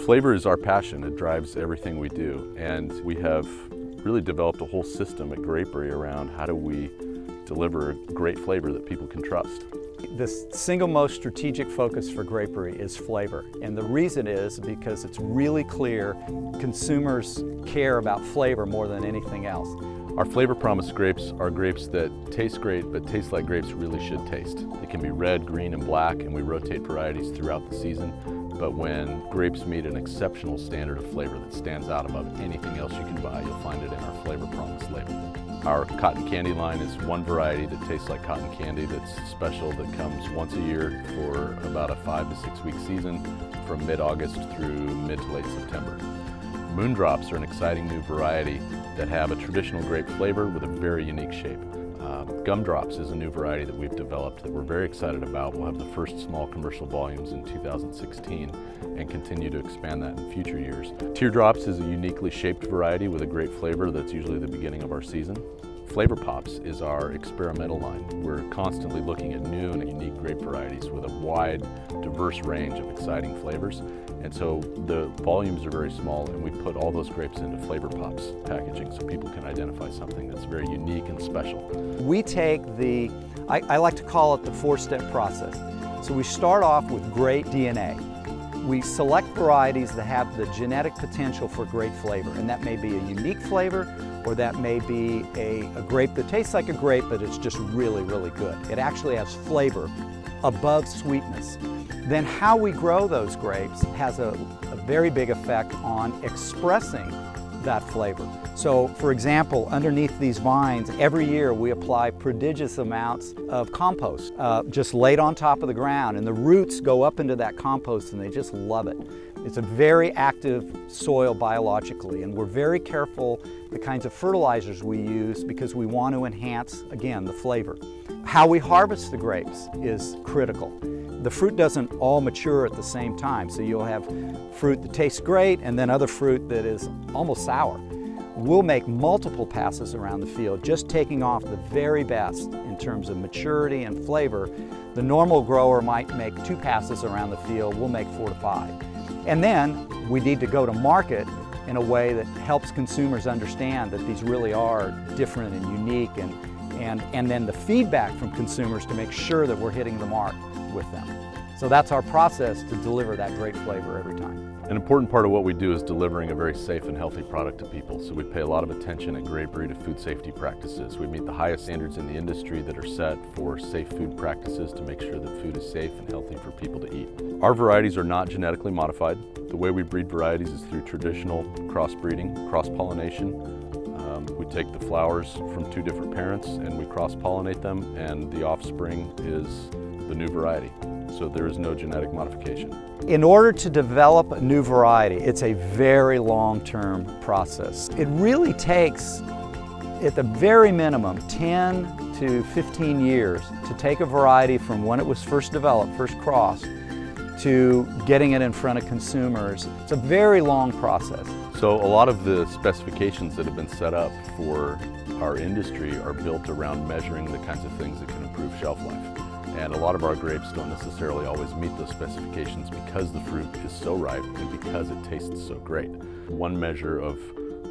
Flavor is our passion. It drives everything we do. And we have really developed a whole system at Grapery around how do we deliver great flavor that people can trust. The single most strategic focus for Grapery is flavor. And the reason is because it's really clear consumers care about flavor more than anything else. Our flavor promise grapes are grapes that taste great, but taste like grapes really should taste. They can be red, green, and black, and we rotate varieties throughout the season. But when grapes meet an exceptional standard of flavor that stands out above anything else you can buy, you'll find it in our flavor promise label. Our cotton candy line is one variety that tastes like cotton candy that's special, that comes once a year for about a 5 to 6 week season from mid-August through mid to late September. Moondrops are an exciting new variety that have a traditional grape flavor with a very unique shape. Gumdrops is a new variety that we've developed that we're very excited about. We'll have the first small commercial volumes in 2016 and continue to expand that in future years. Teardrops is a uniquely shaped variety with a great flavor that's usually the beginning of our season. Flavor Pops is our experimental line. We're constantly looking at new and unique grape varieties with a wide, diverse range of exciting flavors. And so the volumes are very small, and we put all those grapes into Flavor Pops packaging so people can identify something that's very unique and special. We take I like to call it the 4-step process. So we start off with great DNA. We select varieties that have the genetic potential for great flavor, and that may be a unique flavor, or that may be a grape that tastes like a grape, but it's just really, really good. It actually has flavor above sweetness. Then how we grow those grapes has a very big effect on expressing that flavor. So, for example, underneath these vines, every year we apply prodigious amounts of compost, just laid on top of the ground, and the roots go up into that compost and they just love it. It's a very active soil biologically, and we're very careful the kinds of fertilizers we use because we want to enhance, again, the flavor. How we harvest the grapes is critical. The fruit doesn't all mature at the same time, so you'll have fruit that tastes great and then other fruit that is almost sour. We'll make multiple passes around the field, just taking off the very best in terms of maturity and flavor. The normal grower might make 2 passes around the field, we'll make 4 to 5. And then we need to go to market in a way that helps consumers understand that these really are different and unique, and then the feedback from consumers to make sure that we're hitting the mark with them. So that's our process to deliver that great flavor every time. An important part of what we do is delivering a very safe and healthy product to people. So we pay a lot of attention at Grapery to food safety practices. We meet the highest standards in the industry that are set for safe food practices to make sure that food is safe and healthy for people to eat. Our varieties are not genetically modified. The way we breed varieties is through traditional crossbreeding, cross-pollination. We take the flowers from 2 different parents and we cross-pollinate them, and the offspring is the new variety. So there is no genetic modification. In order to develop a new variety, it's a very long-term process. It really takes, at the very minimum, 10 to 15 years to take a variety from when it was first developed, first crossed, to getting it in front of consumers. It's a very long process. So a lot of the specifications that have been set up for our industry are built around measuring the kinds of things that can improve shelf life. And a lot of our grapes don't necessarily always meet those specifications because the fruit is so ripe and because it tastes so great. One measure of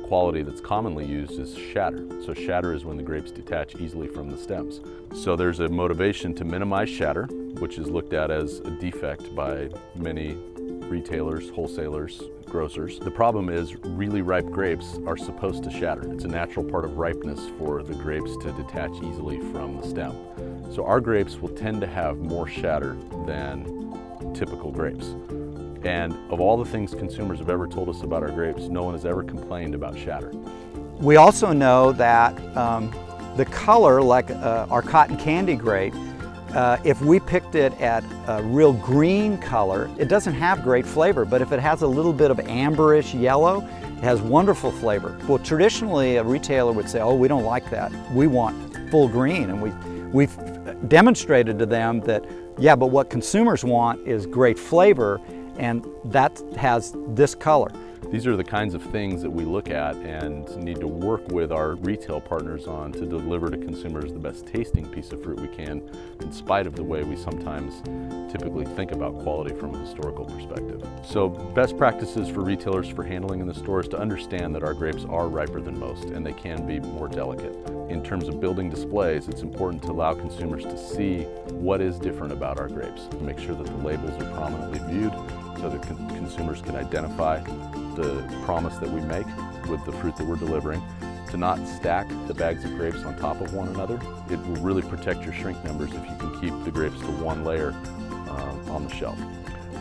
quality that's commonly used is shatter. So shatter is when the grapes detach easily from the stems. So there's a motivation to minimize shatter, which is looked at as a defect by many retailers, wholesalers, grocers. The problem is really ripe grapes are supposed to shatter. It's a natural part of ripeness for the grapes to detach easily from the stem. So our grapes will tend to have more shatter than typical grapes. And of all the things consumers have ever told us about our grapes, no one has ever complained about shatter. We also know that the color, like our cotton candy grape, if we picked it at a real green color, it doesn't have great flavor, but if it has a little bit of amberish yellow, it has wonderful flavor. Well, traditionally a retailer would say, oh, we don't like that. We want full green, and we've demonstrated to them that, yeah, but what consumers want is great flavor, and that has this color. These are the kinds of things that we look at and need to work with our retail partners on to deliver to consumers the best tasting piece of fruit we can, in spite of the way we sometimes typically think about quality from a historical perspective. So best practices for retailers for handling in the store is to understand that our grapes are riper than most and they can be more delicate. In terms of building displays, it's important to allow consumers to see what is different about our grapes, to make sure that the labels are prominently viewed so that consumers can identify the promise that we make with the fruit that we're delivering, to not stack the bags of grapes on top of one another. It will really protect your shrink numbers if you can keep the grapes to one layer on the shelf.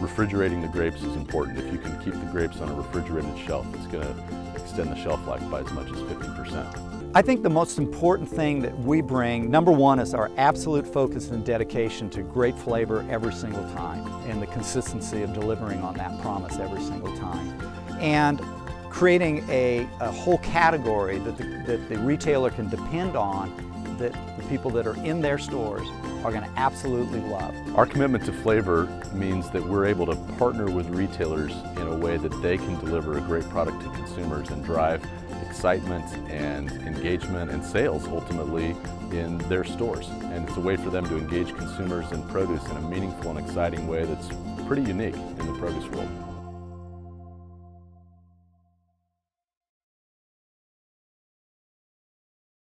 Refrigerating the grapes is important. If you can keep the grapes on a refrigerated shelf, it's going to extend the shelf life by as much as 50%. I think the most important thing that we bring, number one, is our absolute focus and dedication to great flavor every single time, and the consistency of delivering on that promise every single time. And creating a whole category that the retailer can depend on, that the people that are in their stores are going to absolutely love. Our commitment to flavor means that we're able to partner with retailers in a way that they can deliver a great product to consumers and drive excitement and engagement and sales ultimately in their stores. And it's a way for them to engage consumers in produce in a meaningful and exciting way that's pretty unique in the produce world.